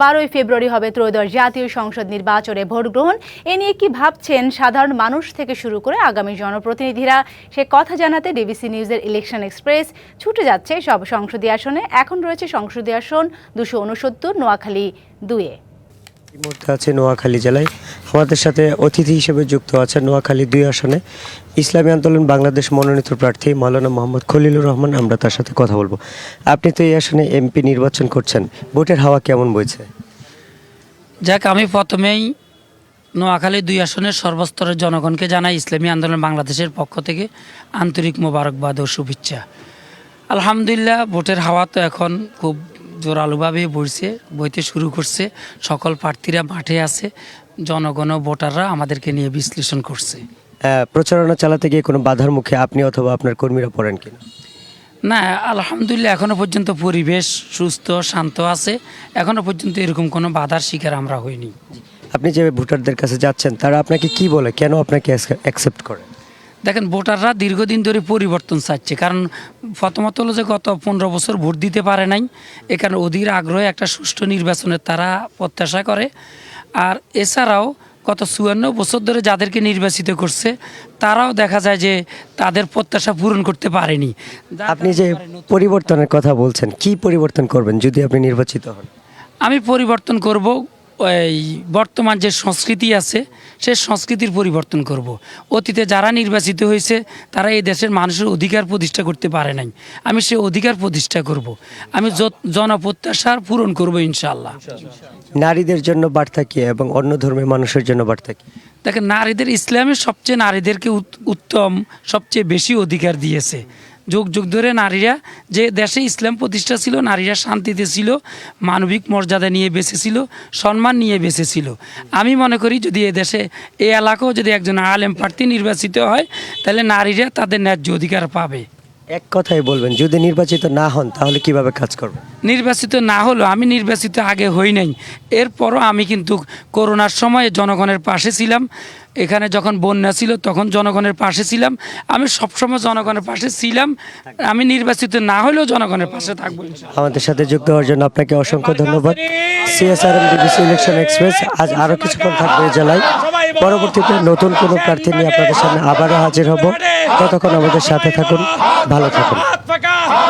12ই ফেব্রুয়ারি হবে ত্রয়োদশ জাতীয় সংসদ নির্বাচনে ভোট গ্রহণ। এ নিয়ে কি ভাবছেন সাধারণ মানুষ থেকে শুরু করে আগামী জনপ্রতিনিধিরা, সে কথা জানাতে ডিবিসি নিউজের ইলেকশন এক্সপ্রেস ছুটে যাচ্ছে সব সংসদীয় আসনে। এখন রয়েছে সংসদীয় আসন 269 নোয়াখালী 2-এ। এই মুহূর্তে আছে নোয়াখালী জেলায়। আমাদের সাথে অতিথি হিসেবে যুক্ত আছে নোয়াখালী 2 আসনে ইসলামী আন্দোলন বাংলাদেশ মনোনীত প্রার্থী মাওলানা মোহাম্মদ খলিলুর রহমান। আমরা তার সাথে কথা বলবো। আপনি তো এই আসনে এমপি নির্বাচন করছেন, ভোটের হাওয়া কেমন বইছে? যাক, আমি প্রথমেই নোয়াখালী 2 আসনের সর্বস্তরের জনগণকে জানাই ইসলামী আন্দোলন বাংলাদেশের পক্ষ থেকে আন্তরিক মোবারকবাদ ও শুভেচ্ছা। আলহামদুলিল্লাহ, ভোটের হাওয়া তো এখন খুব জোরালোভাবে বইতে শুরু করছে। সকল প্রার্থীরা মাঠে আছে, জনগণ ও ভোটাররা আমাদেরকে নিয়ে বিশ্লেষণ করছে। প্রচারণা চালাতে গিয়ে কোনো বাধার মুখে আপনি অথবা আপনার কর্মীরা পড়েন কিনা? না, আলহামদুলিল্লাহ এখনও পর্যন্ত পরিবেশ সুস্থ শান্ত আছে। এখনও পর্যন্ত এরকম কোনো বাধার শিকার আমরা হইনি। আপনি যে ভোটারদের কাছে যাচ্ছেন তারা আপনাকে কি বলে, কেন আপনাকে অ্যাকসেপ্ট করে? দেখেন, ভোটাররা দীর্ঘদিন ধরে পরিবর্তন চাচ্ছে। কারণ প্রথমত হলো যে গত 15 বছর ভোট দিতে পারে নাই, এখানে অধীর আগ্রহে একটা সুষ্ঠু নির্বাচনের তারা প্রত্যাশা করে। আর এছাড়াও গত 54 বছর ধরে যাদেরকে নির্বাচিত করছে তারাও দেখা যায় যে তাদের প্রত্যাশা পূরণ করতে পারেনি। আপনি যে পরিবর্তনের কথা বলছেন, কি পরিবর্তন করবেন যদি আপনি নির্বাচিত হন? আমি পরিবর্তন করব ওই বর্তমান যে সংস্কৃতি আছে সে সংস্কৃতির পরিবর্তন করব। অতীতে যারা নির্বাচিত হয়েছে তারা এই দেশের মানুষের অধিকার প্রতিষ্ঠা করতে পারে নাই, আমি সে অধিকার প্রতিষ্ঠা করব। আমি জনপ্রত্যাশার পূরণ করব ইনশাআল্লাহ। নারীদের জন্য বার্তা কি এবং অন্য ধর্মের মানুষের জন্য বার্তা কি? দেখেন, নারীদের ইসলামের সবচেয়ে নারীদেরকে উত্তম সবচেয়ে বেশি অধিকার দিয়েছে। যুগ যুগ ধরে নারীরা যে দেশে ইসলাম প্রতিষ্ঠা ছিল, নারীরা শান্তিতে ছিল, মানবিক মর্যাদা নিয়ে বেঁচেছিল, সম্মান নিয়ে বেঁচেছিল। আমি মনে করি যদি এ দেশে এই এলাকাও যদি একজন আলেম প্রার্থী নির্বাচিত হয় তাহলে নারীরা তাদের ন্যায্য অধিকার পাবে। এক কথাই বলবেন, যদি নির্বাচিত না হন তাহলে কিভাবে কাজ করবেন? নির্বাচিত না হলো, আমি নির্বাচিত আগে হই নাই, এরপরও আমি কিন্তু করোনার সময় জনগণের পাশে ছিলাম। এখানে যখন বন্যা ছিল তখন জনগণের পাশে ছিলাম। আমি সবসময় জনগণের পাশে ছিলাম। আমি নির্বাচিত না হলেও জনগণের পাশে থাকবো। আমাদের সাথে যুক্ত হওয়ার জন্য আপনাকে অসংখ্য ধন্যবাদ। সিএসআরএম ডিবিসি ইলেকশন এক্সপ্রেস আজ আরও কিছুক্ষণ থাকবে এই জেলায়। পরবর্তীতে নতুন কোনো প্রার্থী নিয়ে আপনাদের সামনে আবারও হাজির হব। ততক্ষণ আমাদের সাথে থাকুন, ভালো থাকুন।